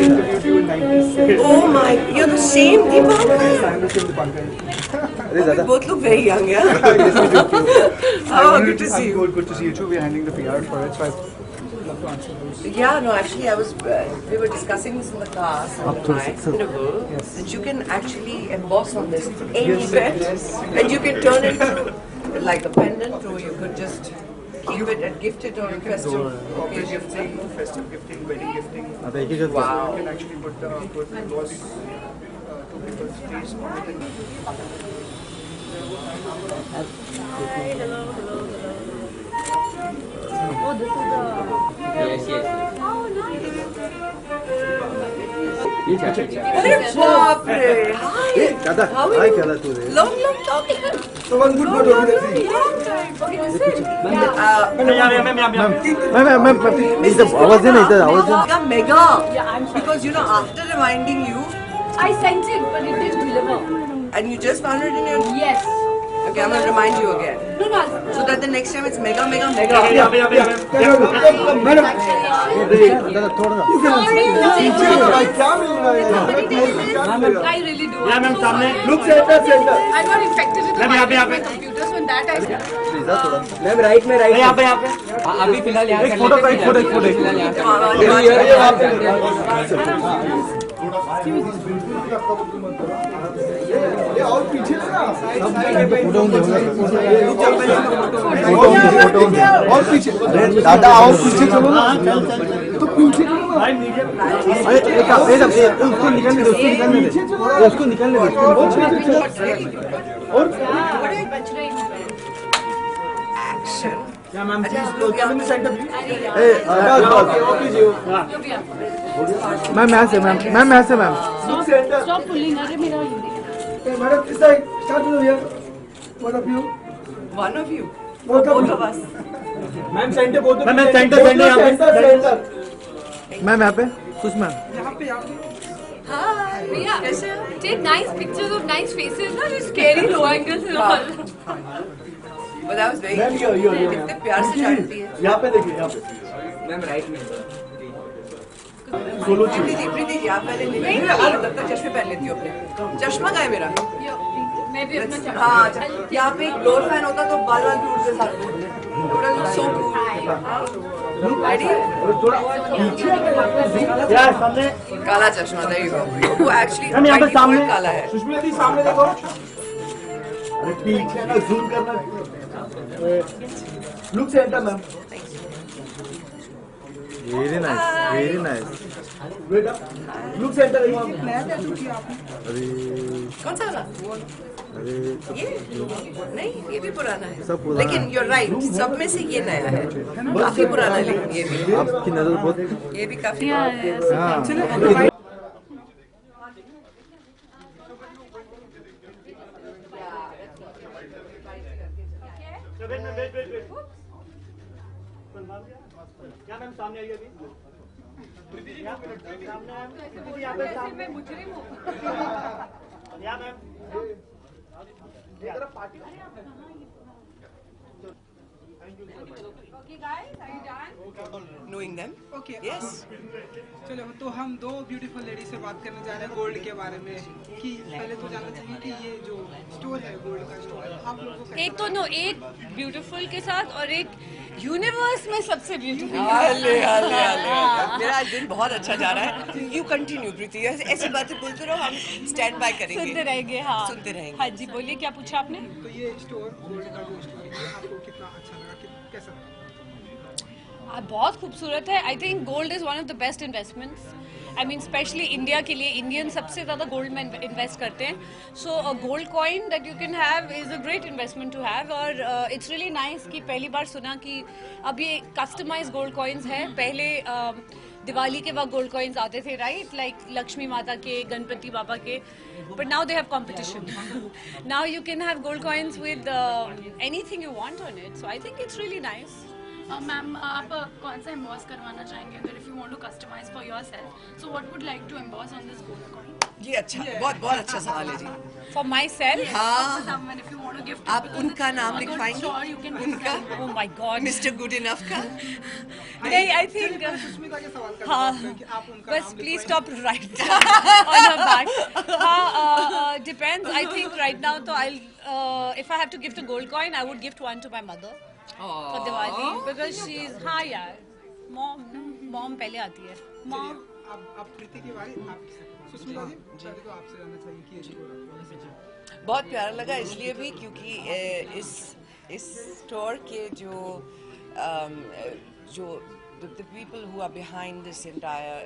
interviewed you in 96. Oh my, you're the same Deepankar. Yes, I'm the same Dipankar. We both look very young, yeah? Yes, we do too. Oh, good to see you. Good to see you too. We're handling the PR for it, so I'd love to answer those. Yeah, no, actually, we were discussing this in the car. That you can actually emboss on this any bit, and you can turn it into like a pendant, or you could just keep it and gift it on festive Corporate gifting. gifting, festive gifting, wedding gifting. Wow. You can actually put those two people's face on it. Oh, this is the... Yes. Oh, nice. ये क्या है? अरे बाप रे! Hi. दादा How are hi you? क्या तू रे Long time. So one good photo of the Long time. Okay, this is मैं इधर आवाज है ना इधर आवाज है Mega. Yeah, I'm sorry. Because after reminding you, I sent it, but it didn't deliver. and you just found it in your. Yes. Okay, I'm gonna remind you again, No, no. so that the next time it's mega. Madam दादा थोड़ा I really do. Yeah, ma'am, I'm so सामने. sorry. Look center. I got infected with the Ma'am, यहाँ virus पे. in my computer, so in that I said. Please थोड़ा ma'am right में यहाँ पे अभी फिलहाल यहाँ एक फोटो और पीछे लगा और पीछे दादा और पीछे चलो ना तो पीछे चलो ना उसको निकालने दे उसको निकालने दे और बच रही हूँ. Action. क्या मैम Come सेंटर मैम यहाँ से मैम यहाँ से मैम Stop pulling. अरे मेरा हिंदी. मैडम इस साइड स्टार्ट करो यार one of you One of you. Both Both of us. Ma'am centre बोल दो मैम सेंटर मैम यहाँ पे कुछ ma'am Hi. Yeah. Take nice pictures of nice faces. ना just scary low angles and all. But that was very ma'am cute. यो कितने प्यार से जानती है. यहाँ पे देखिए यहाँ पे मैम राइट में सोलो प्रीति जी आप पहले नहीं तब तक चश्मे पहन लेती हो अपने. चश्मा का है मेरा. मैं भी अपना चश्मा. हाँ, यहाँ पे एक ब्लोअर फैन होता तो बाल वाल भी उड़ते साथ. So cool. Ready? यार सामने काला चश्मा there you go. वो actually मैम यहाँ पे by default सामने काला है. सुष्मिता दी सामने देखो अरे पीछे ना जूम करना look centre ma'am very nice बेटा लुक सेंटर अरे कौन सा वाला? अरे ये नहीं, ये भी पुराना है. सब पुराना लेकिन you're right, सब में से ये नया है. काफी पुराना है लेकिन ये भी. आपकी नजर बहुत ये भी काफी. हाँ क्या मैम सामने आइए अभी मैं मुजरिम हूँ. या ma'am Okay, guys, are you done? Knowing them. Okay Yes. चलो तो हम दो ब्यूटीफुल लेडी से बात करने जा रहे हैं गोल्ड के बारे में कि पहले तो जानना चाहिए कि ये जो स्टोर है गोल्ड का स्टोर आप लोगों को एक तो एक ब्यूटीफुल के साथ और एक यूनिवर्स में सबसे ब्यूटीफुल. हाले. मेरा आज दिन बहुत अच्छा जा रहा है. You continue प्रीति. ऐसी बातें बोलते रहो, हम स्टैंड बाय करेंगे. सुनते रहेंगे. हाँ सुनते रहेंगे. हाँ जी, बोलिए क्या पूछा आपने. तो ये स्टोर गोल्ड का जो स्टोर है आपको कितना अच्छा लगा कैसा लगा? बहुत खूबसूरत है. I think gold is one of the best investments. I mean specially India के लिए इंडियन सबसे ज़्यादा गोल्ड में इन्वेस्ट करते हैं. So gold coin that you can have is a great investment to have. और इट्स रियली नाइस कि पहली बार सुना कि अब ये कस्टमाइज गोल्ड कॉइन्स है. पहले दिवाली के वक्त गोल्ड कॉइन्स आते थे, राइट, लाइक लक्ष्मी माता के, गणपति बाबा के. But now they have competition. Now you can have gold coins with anything you want on it. So I think it's really nice. Ma'am आप कौन सा एम्बॉस करवाना चाहेंगे अगर if you want to customise for yourself so what would like to emboss on this gold coin ये अच्छा, बहुत बहुत अच्छा सवाल है जी। For myself, हाँ, someone if you want to gift आप उनका नाम लिखवाएंगे? श्योर यू कैन उनका oh my God. Mister good enough का। नहीं, I think. सुष्मिता के सवाल का हाँ, जवाब दें कि आप उनका बस नाम please लिखवाएंगे। stop right on her back. हाँ, depends. I think right now, तो if I have to gift a gold coin, I would gift one to my mother for Diwali because she's हाँ यार, mom पहले आती है. Mom. आप प्रीति की बारी आप सुष्मिता जी पहले तो आपसे जानना चाहिए कि ये स्टोर बहुत प्यारा लगा इसलिए भी क्योंकि इस स्टोर के जो the people who are behind this entire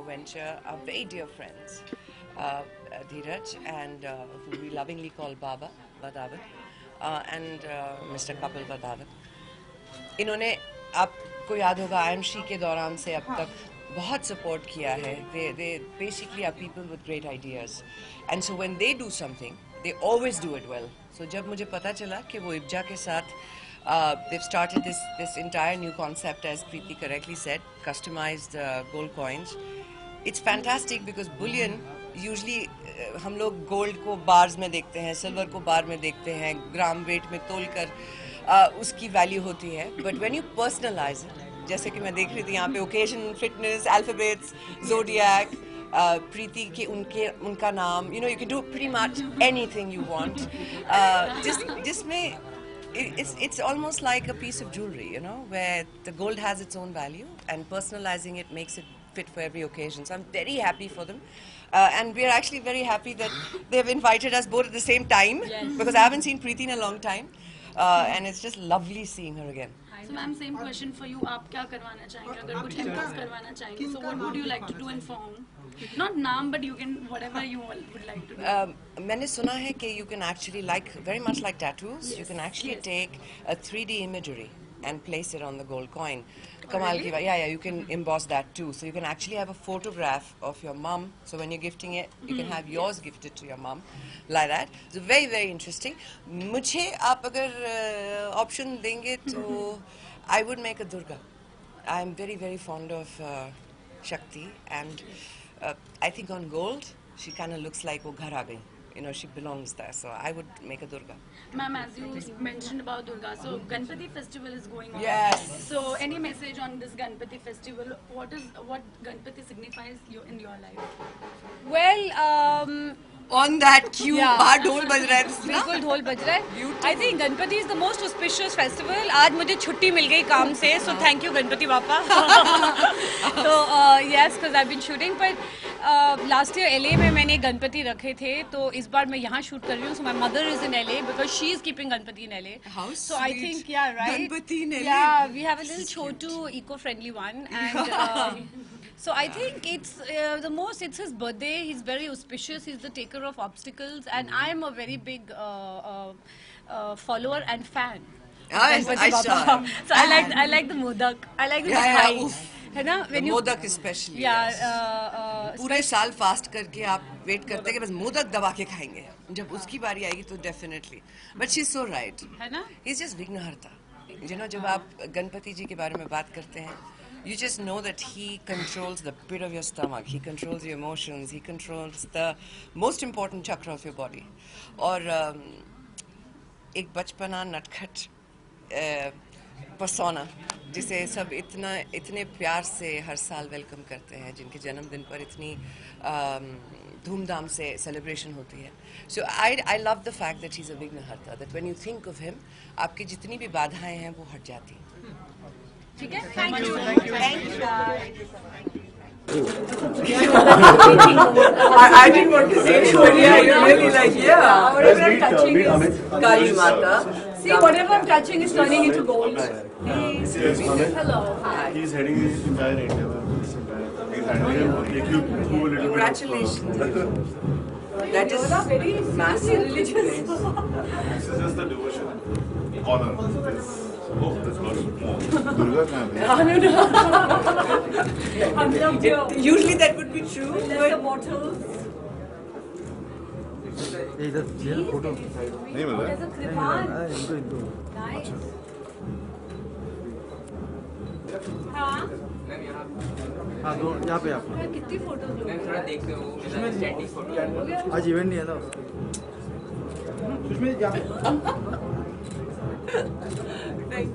venture are very dear friends. Dheeraj and who we lovingly call Baba Badavat and Mr. Kapil Badavat. इन्होंने आपको याद होगा IMC के दौरान से अब तक बहुत सपोर्ट किया है. They basically are people with great ideas, and so when they do something, they always do it well. So जब मुझे पता चला कि वो इब्जा के साथ they've started this entire new concept, as Preeti correctly said, customized gold coins. It's fantastic because bullion usually हम लोग गोल्ड को बार्स में देखते हैं, सिल्वर को बार में देखते हैं, ग्राम वेट में तोलकर उसकी वैल्यू होती है. But when you personalise it, जैसे कि मैं देख रही थी यहाँ पे occasion, fitness, alphabets, zodiac, Preeti के उनका नाम, you can do pretty much anything you want. जिसमें it's almost like a piece of jewelry, where the gold has its own value and personalizing it makes it fit for every occasion. So I'm very happy for them. And we're actually very happy that they've invited us both at the same time, because I haven't seen Preeti in a long time. And it's just lovely seeing her again. So ma'am, same question for you. आप क्या करवाना चाहेंगे अगर कुछ emboss करवाना चाहेंगे? So what would you like to do and for whom? Not naam, but you can whatever you would like to do. मैंने सुना है कि you can actually, very much like tattoos, you can actually take a 3D imagery and place it on the gold coin. Kamal ki baat. Yeah, you can emboss that too. So you can actually have a photograph of your mum. So when you're gifting it, you can have yours gifted to your mum, like that. So very, very interesting. मुझे आप अगर option देंगे तो I would make a Durga. I'm very, very fond of Shakti, and I think on gold she kind of looks like वो घर आ गई. She belongs there. So I would make a Durga. Ma'am, as you mentioned about Durga, so Ganpati festival is going on. Yes. So any message on this Ganpati festival? What Ganpati signifies in your life? Well, On that cue, Yeah. ढोल बज रहा है ना? बिल्कुल ढोल बज रहा है. I think Ganpati is the most auspicious festival. आज मुझे छुट्टी मिल गई काम से, so thank you गणपति बापा. तो yes, because I've been shooting, but last year LA में मैंने गणपति रखे थे, तो इस बार मैं यहाँ शूट कर रही हूँ. So my mother is in LA because she is keeping Ganpati in LA. How So I sweet. think right. Ganpati in LA. Yeah, we have a little Chotu eco-friendly one, and so I think it's it's his birthday. He's very auspicious. He's the taker of obstacles, and I'm a very big follower and fan. Ah, Ganpati I Bappa. saw. So I like the modak. I like the Yeah, mithai. oof. है ना? The modak especially. Yeah. yes. पूरे साल fast करके आप wait करते हैं कि बस मोदक दबा के खाएंगे. जब उसकी बारी आएगी तो definitely. But she's so right. है ना? He's just विघ्नहर्ता. जब आप गणपति जी के बारे में बात करते हैं, you just know that he controls the pit of your stomach, he controls your emotions, he controls the most important chakra of your body. और एक बचपना नटखट persona जिसे सब इतने प्यार से हर साल वेलकम करते हैं, जिनके जन्मदिन पर इतनी धूमधाम से सेलिब्रेशन होती है. So I love the fact that he's a Vignaharta, that when you think of him, आपकी जितनी भी बाधाएं हैं वो हट जाती हैं. ठीक है? Thank you. I didn't want to say it, but yeah, you really like, yeah. Whatever I'm touching is Kali Mata. see, whatever I'm touching is turning into gold. Hello. Hi. He's heading this entire endeavor. He's handling it. Congratulations. That is Very massive. religious. This is just the devotion. Honor. Oh, that's got more. Durga Khan. Usually that would be true, The mortals. इधर ये photo नहीं मिल रहा है? There's a Kripan. इनको इनको Nice. हाँ हाँ दो यहाँ पे आप कितनी फोटोज लो थोड़ा देखते हो स्टैटिक फोटो आज इवेंट नहीं है ना सुष्मित यहाँ Thank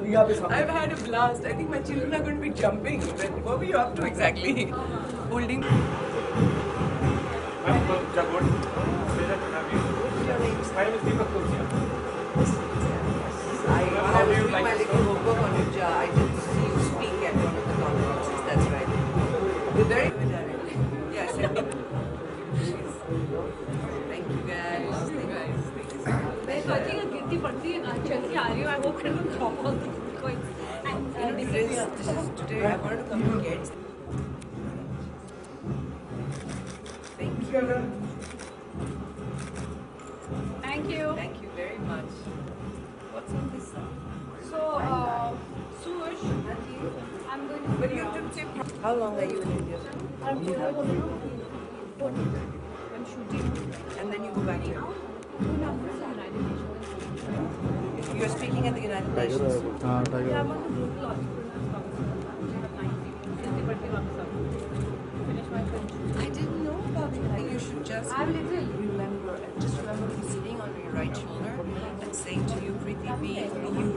you. I've had a blast. I think my children are going to be jumping. But what were you up to exactly? Holding. Ma'am, good. Pleasure to have you. Your names. My name is Deepak Tulsiya. When I was doing my little homework on you, I did see you speak at one of the conferences. That's right. You're very good at it. Yes. Thank you guys. Thank you guys. मैं सोची कि कितनी पड़ती है ना चल के आ रही हूँ I hope I don't drop all the coins and This is today. I wanted to come to get. Thank you. thank you Thank you very much. What's on this side? so Sush I'm going to But you took tip. How long are you in India? I'm shooting And then you go back here. You're speaking at the United Nations. हाँ tiger I didn't know about it. I think you should just remember, just remember sitting on your right shoulder and saying to you, Preeti B, you